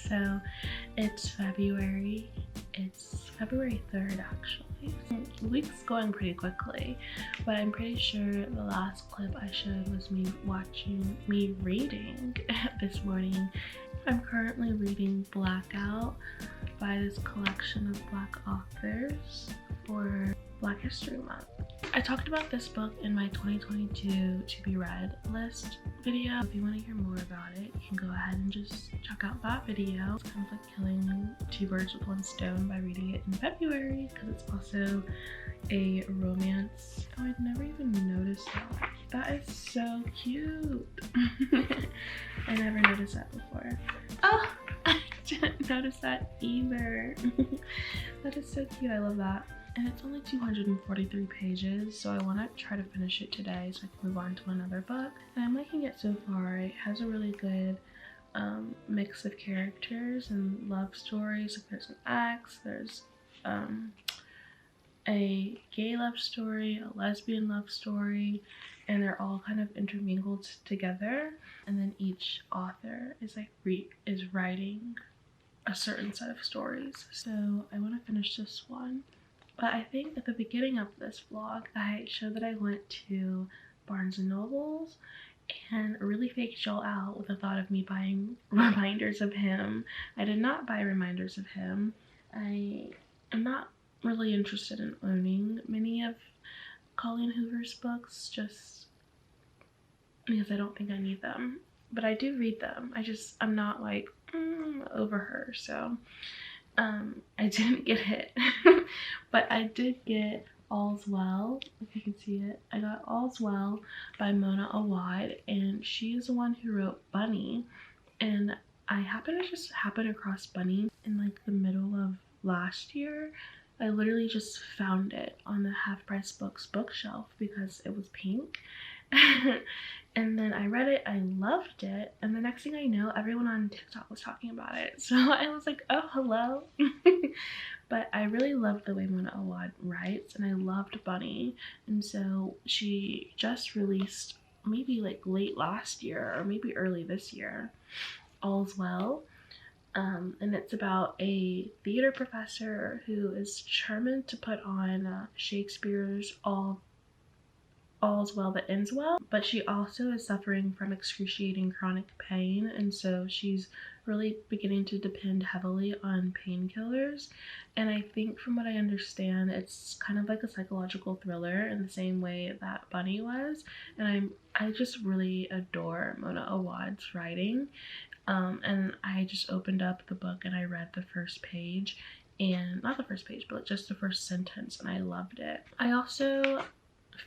So it's February. It's February 3rd actually. The week's going pretty quickly, but I'm pretty sure the last clip I showed was me reading this morning. I'm currently reading Blackout by this collection of Black authors for Black History Month. I talked about this book in my 2022 to be read list video. If you want to hear more about it, you can go ahead and just check out that video. It's kind of like killing two birds with one stone by reading it in February, because it's also a romance. Oh, I'd never even noticed that. That is so cute. I never noticed that before. Oh, I didn't notice that either. That is so cute. I love that. And it's only 243 pages, so I want to try to finish it today so I can move on to another book. And I'm liking it so far. It has a really good mix of characters and love stories. Like there's an ex, there's a gay love story, a lesbian love story, and they're all kind of intermingled together. And then each author is like is writing a certain set of stories. So I want to finish this one. But I think at the beginning of this vlog, I showed that I went to Barnes & Noble's and really faked y'all out with the thought of me buying reminders of him. I did not buy reminders of him. I am not really interested in owning many of Colleen Hoover's books, just because I don't think I need them. But I do read them. I'm not like over her. So I didn't get it. But I did get All's Well, if you can see it. I got All's Well by Mona Awad, and she is the one who wrote Bunny. And I happened across Bunny in like the middle of last year. I literally just found it on the Half Price Books bookshelf because it was pink. And then I read it, I loved it, and the next thing I know, everyone on TikTok was talking about it. So I was like, oh, hello. But I really loved the way Mona Awad writes, and I loved Bunny. And so she just released, maybe like late last year or maybe early this year, All's Well. And it's about a theater professor who is determined to put on Shakespeare's All's Well That Ends Well, but she also is suffering from excruciating chronic pain, and so she's really beginning to depend heavily on painkillers. And I think, from what I understand, it's kind of like a psychological thriller in the same way that Bunny was. And I just really adore Mona Awad's writing. And I just opened up the book and I read the first page, and not the first page, but just the first sentence, and I loved it. I also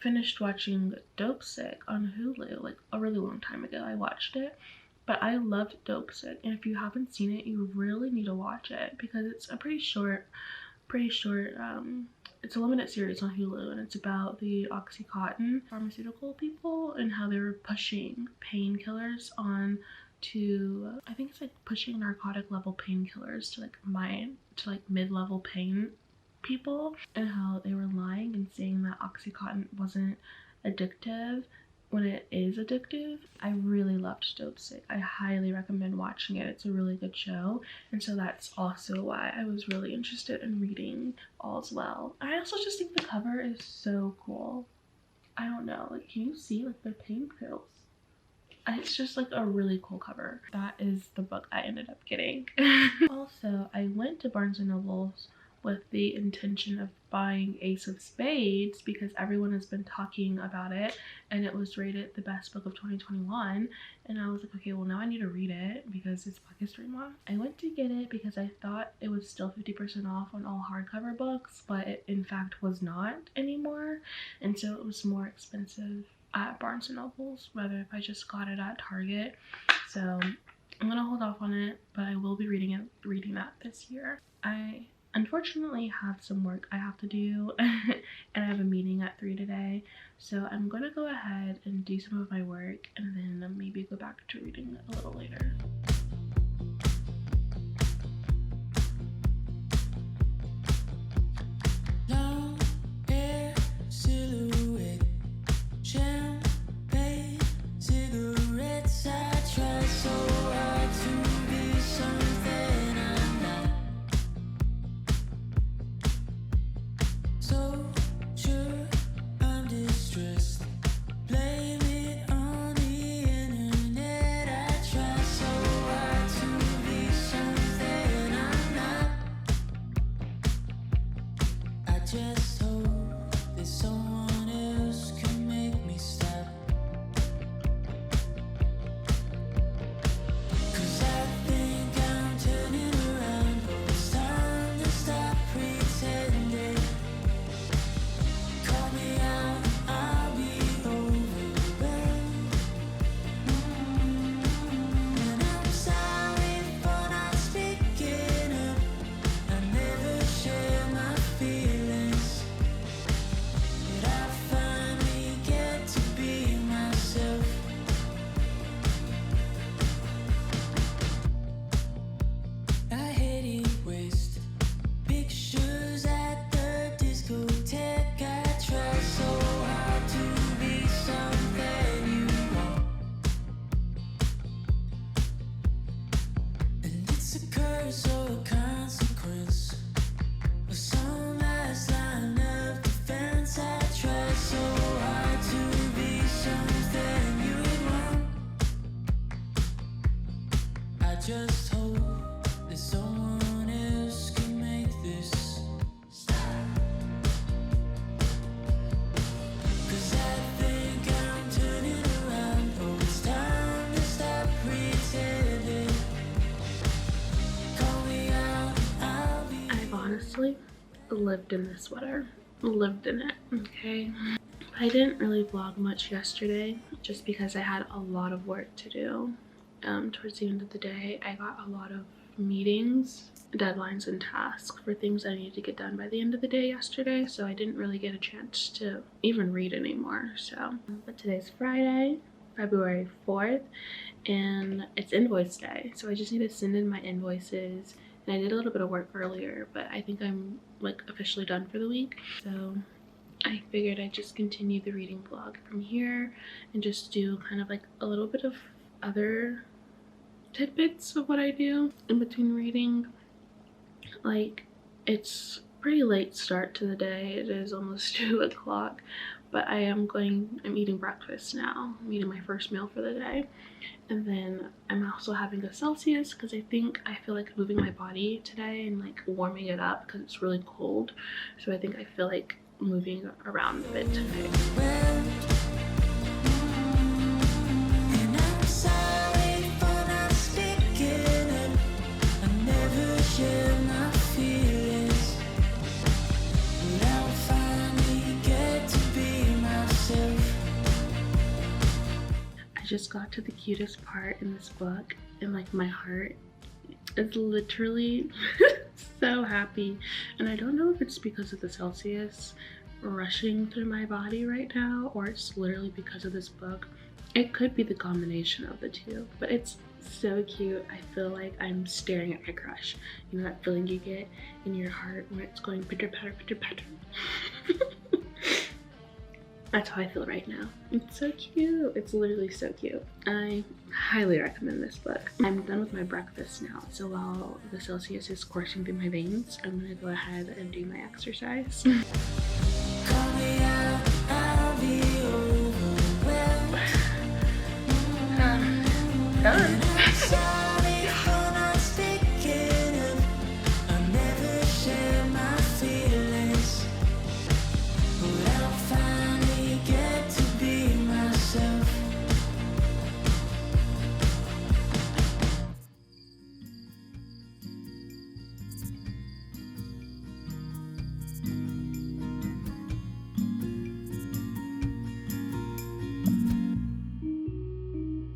finished watching Dopesick on Hulu like a really long time ago. I watched it, but I loved Dopesick, and if you haven't seen it, you really need to watch it because it's a pretty short it's a limited series on Hulu, and it's about the Oxycontin pharmaceutical people and how they were pushing painkillers on to, I think it's like pushing narcotic level painkillers to like mid-level pain people, and how they were lying and saying that Oxycontin wasn't addictive when it is addictive. I really loved Dopesick. I highly recommend watching it. It's a really good show, and so that's also why I was really interested in reading All's Well. I also just think the cover is so cool. I don't know, like, can you see like their pain pills? It's just like a really cool cover. That is the book I ended up getting. Also, I went to Barnes & Noble's with the intention of buying Ace of Spades because everyone has been talking about it, and it was rated the best book of 2021. And I was like, okay, well, now I need to read it because it's Black History Month. I went to get it because I thought it was still 50% off on all hardcover books, but it in fact was not anymore, and so it was more expensive at Barnes & Noble's rather if I just got it at Target. So I'm gonna hold off on it, but I will be reading that this year. I unfortunately have some work I have to do and I have a meeting at 3 today, so I'm gonna go ahead and do some of my work and then maybe go back to reading a little later. Just hope that someone else can make this stop. 'Cause I think I'm turning around. lived in this sweater. Lived in it, okay? I didn't really vlog much yesterday just because I had a lot of work to do. Towards the end of the day, I got a lot of meetings, deadlines, and tasks for things I needed to get done by the end of the day yesterday, so I didn't really get a chance to even read anymore. So, but today's Friday, February 4th, and it's invoice day, so I just need to send in my invoices. And I did a little bit of work earlier, but I think I'm like officially done for the week, so I figured I'd just continue the reading vlog from here and just do kind of like a little bit of other tidbits of what I do in between reading. Like, it's pretty late start to the day. It is almost 2 o'clock, but I'm eating breakfast now. I'm eating my first meal for the day. And then I'm also having a Celsius because I feel like moving my body today and like warming it up because it's really cold. So I think I feel like moving around a bit today. Just got to the cutest part in this book, and like my heart is literally so happy. And I don't know if it's because of the Celsius rushing through my body right now, or it's literally because of this book. It could be the combination of the two, but it's so cute. I feel like I'm staring at my crush. You know that feeling you get in your heart when it's going pitter patter, pitter patter. That's how I feel right now. It's so cute. It's literally so cute. I highly recommend this book. I'm done with my breakfast now, so while the Celsius is coursing through my veins, I'm gonna go ahead and do my exercise. Call me out, I'll be overwhelmed. Done. Sorry for not speaking up. I never share my feelings, but I'll finally get to be myself.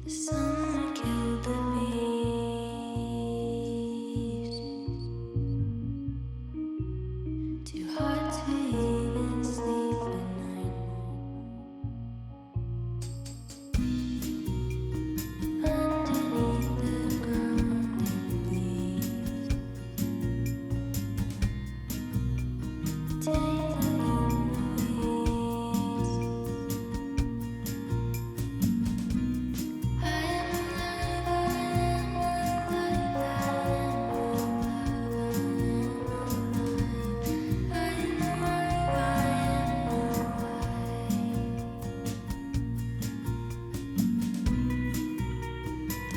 The summer killed the bees. Too hard to even sleep at night. Underneath the ground it bleeds. Take the weeds. I am alive, I am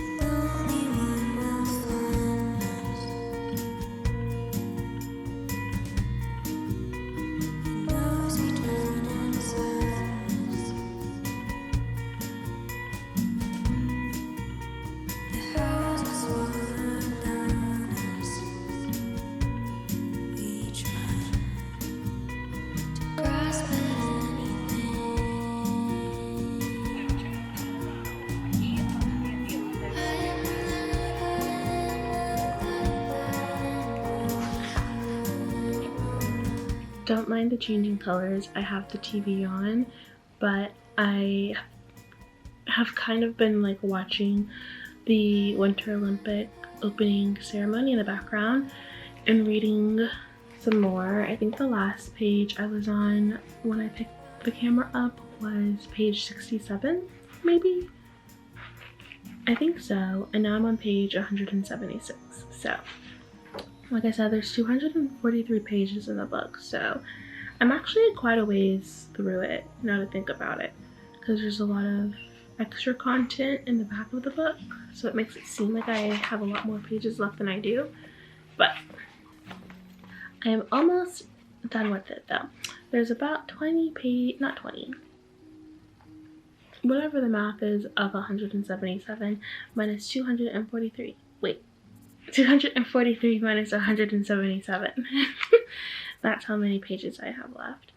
the only one will find us. He knows we drown in sadness. The house is swallowed down us. We try to grasp at anything. I am Don't mind the changing colors. I have the TV on, but I have kind of been like watching the Winter Olympic opening ceremony in the background and reading some more. I think the last page I was on when I picked the camera up was page 67, maybe? I think so. And now I'm on page 176. So, like I said, there's 243 pages in the book, so I'm actually quite a ways through it, now to think about it, because there's a lot of extra content in the back of the book, so it makes it seem like I have a lot more pages left than I do, but I am almost done with it though. There's about 20 not 20, whatever the math is of 177 minus 243. Wait, 243 minus 177. That's how many pages I have left.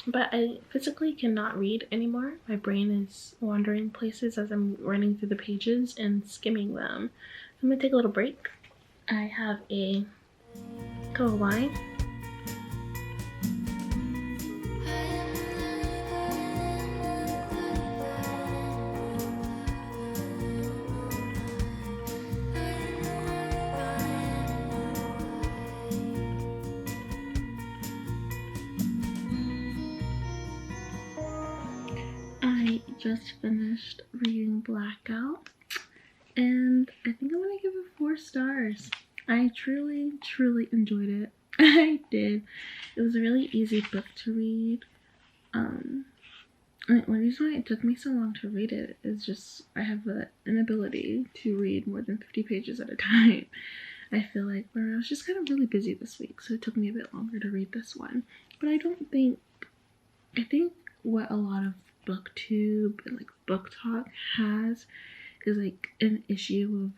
But I physically cannot read anymore. My brain is wandering places as I'm running through the pages and skimming them. I'm gonna take a little break. I have a cup of wine. I just finished reading Blackout, and I think I'm gonna give it 4 stars. I truly enjoyed it. I did. It was a really easy book to read. The reason why it took me so long to read it is just I have an inability to read more than 50 pages at a time. I feel like I was just kind of really busy this week, so it took me a bit longer to read this one. But I think what a lot of booktube and like book talk has is like an issue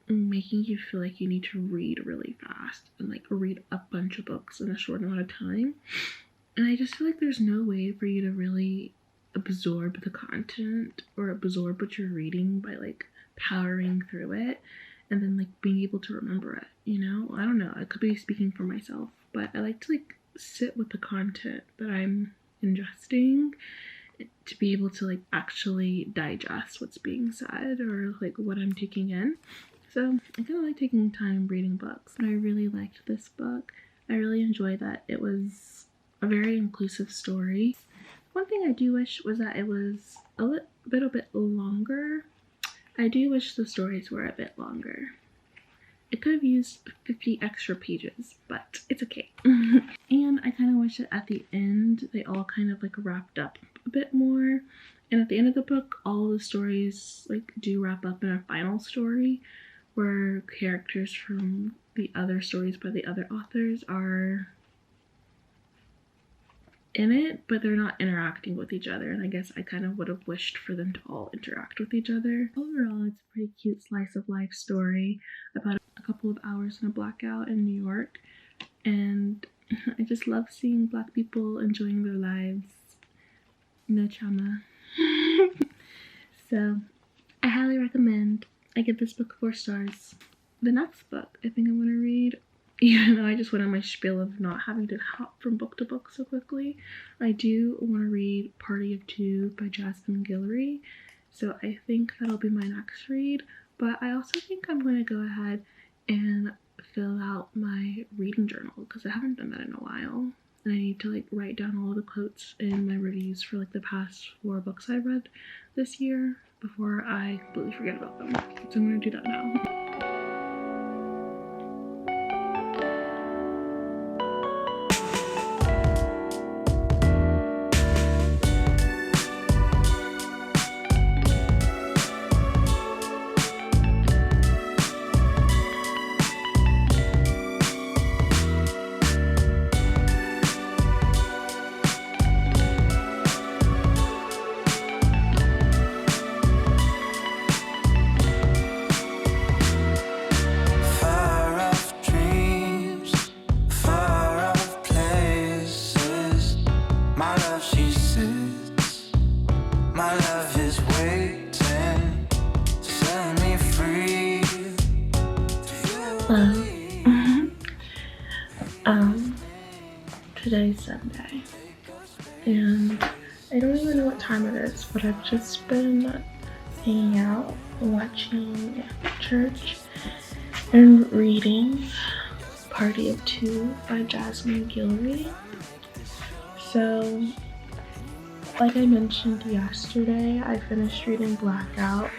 of making you feel like you need to read really fast and like read a bunch of books in a short amount of time. And I just feel like there's no way for you to really absorb the content or absorb what you're reading by like powering through it and then like being able to remember it, you know? I don't know, I could be speaking for myself, but I like to like sit with the content that I'm ingesting to be able to like actually digest what's being said or like what I'm taking in. So I kind of like taking time reading books, but I really liked this book. I really enjoyed that it was a very inclusive story. One thing I do wish was that it was a little bit longer. I do wish the stories were a bit longer. It could have used 50 extra pages, but it's okay. And I kind of wish that at the end, they all kind of like wrapped up a bit more. And at the end of the book, all the stories like do wrap up in a final story where characters from the other stories by the other authors are in it, but they're not interacting with each other. And I guess I kind of would have wished for them to all interact with each other. Overall, it's a pretty cute slice of life story about a couple of hours in a blackout in New York. And I just love seeing Black people enjoying their lives. No trauma. So I highly recommend. I give this book 4 stars. The next book I think I'm going to read, even though I just went on my spiel of not having to hop from book to book so quickly, I do want to read Party of Two by Jasmine Guillory. So I think that'll be my next read. But I also think I'm going to go ahead and fill out my reading journal because I haven't done that in a while. And I need to like write down all the quotes in my reviews for like the past 4 books I read this year before I completely forget about them. So I'm going to do that now. Today's Sunday, and I don't even know what time it is, but I've just been hanging out, watching church, and reading Party of Two by Jasmine Guillory. So, like I mentioned yesterday, I finished reading Blackout,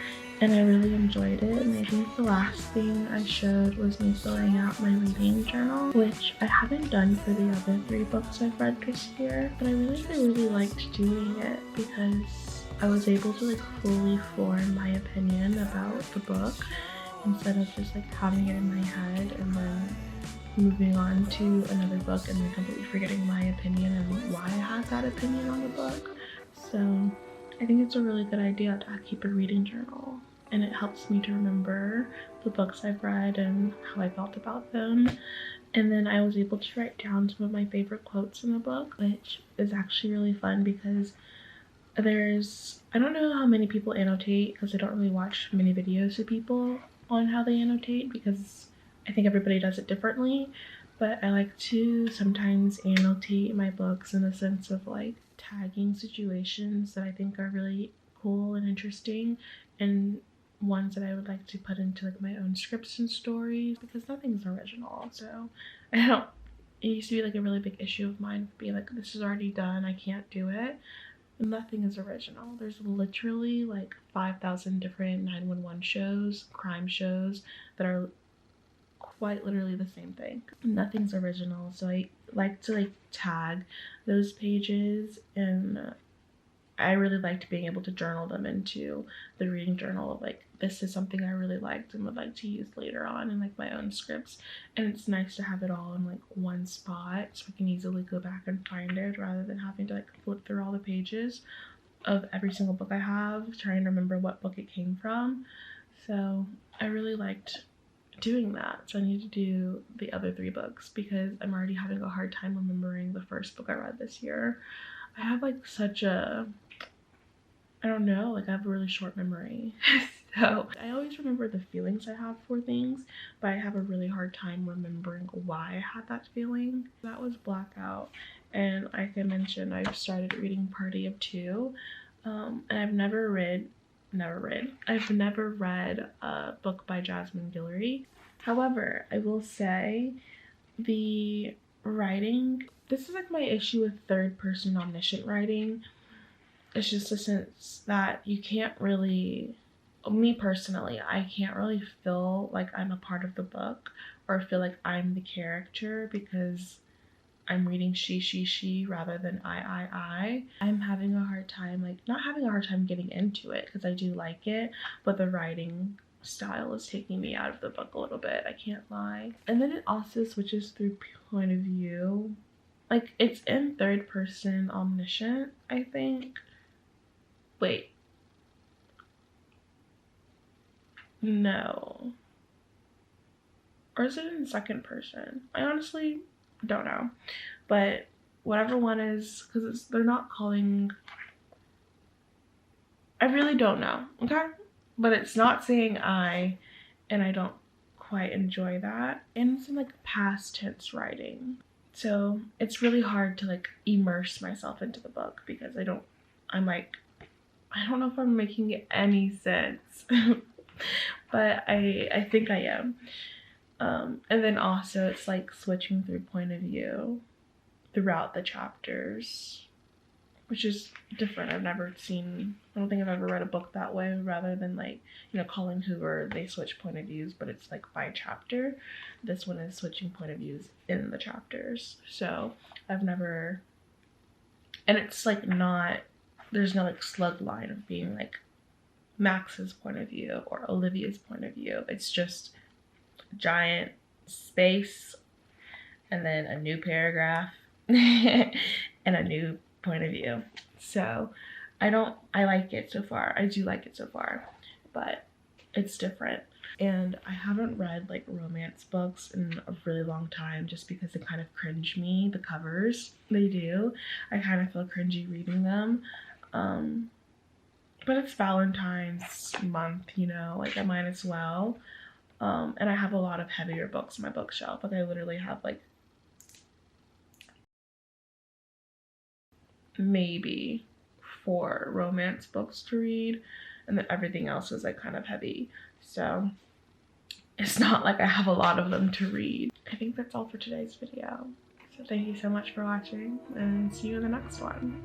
and I really enjoyed it, and I think the last thing I showed was me filling out my reading journal, which I haven't done for the other 3 books I've read this year, but I really liked doing it because I was able to like fully form my opinion about the book instead of just like having it in my head and then moving on to another book and then completely forgetting my opinion and why I had that opinion on the book. So I think it's a really good idea to keep a reading journal. and it helps me to remember the books I've read and how I felt about them. And then I was able to write down some of my favorite quotes in the book, which is actually really fun because I don't know how many people annotate because I don't really watch many videos of people on how they annotate because I think everybody does it differently. But I like to sometimes annotate my books in the sense of like tagging situations that I think are really cool and interesting, and ones that I would like to put into like my own scripts and stories, because nothing's original. So I don't, it used to be like a really big issue of mine, being like, this is already done, I can't do it. Nothing is original. There's literally like 5,000 different 911 shows, crime shows that are quite literally the same thing. Nothing's original. So I like to like tag those pages, and I really liked being able to journal them into the reading journal of like, this is something I really liked and would like to use later on in like my own scripts. And it's nice to have it all in like one spot so I can easily go back and find it rather than having to like flip through all the pages of every single book I have, trying to remember what book it came from. So I really liked doing that. So I need to do the other 3 books because I'm already having a hard time remembering the first book I read this year. I have like such a, I don't know, like I have a really short memory. So I always remember the feelings I have for things, but I have a really hard time remembering why I had that feeling. That was Blackout. And like I mentioned, I've started reading Party of Two. And I've never read a book by Jasmine Guillory. However, I will say the writing, this is like my issue with third person omniscient writing. It's just a sense that you can't really, me personally, I can't really feel like I'm a part of the book or feel like I'm the character because I'm reading she rather than I. I'm having a hard time, like not having a hard time getting into it because I do like it, but the writing style is taking me out of the book a little bit, I can't lie. And then it also switches through point of view. Like it's in third person omniscient, I think. Wait. No. Or is it in second person? I honestly don't know. But whatever one is, because they're not calling, I really don't know, okay? But it's not saying I, and I don't quite enjoy that. And it's in like past tense writing. So it's really hard to like immerse myself into the book because I'm like, I don't know if I'm making any sense, but I think I am. And then also it's like switching through point of view throughout the chapters, which is different. I don't think I've ever read a book that way, rather than like, you know, Colleen Hoover, they switch point of views, but it's like by chapter. This one is switching point of views in the chapters. So I've never, and it's like not, there's no like slug line of being like Max's point of view or Olivia's point of view. It's just giant space and then a new paragraph and a new point of view. So I like it so far. I do like it so far, but it's different. And I haven't read like romance books in a really long time just because they kind of cringe me. The covers, they do. I kind of feel cringy reading them. But it's Valentine's month, you know, like I might as well. And I have a lot of heavier books on my bookshelf. Like I literally have like maybe 4 romance books to read, and then everything else is like kind of heavy. So it's not like I have a lot of them to read. I think that's all for today's video. So thank you so much for watching, and see you in the next one.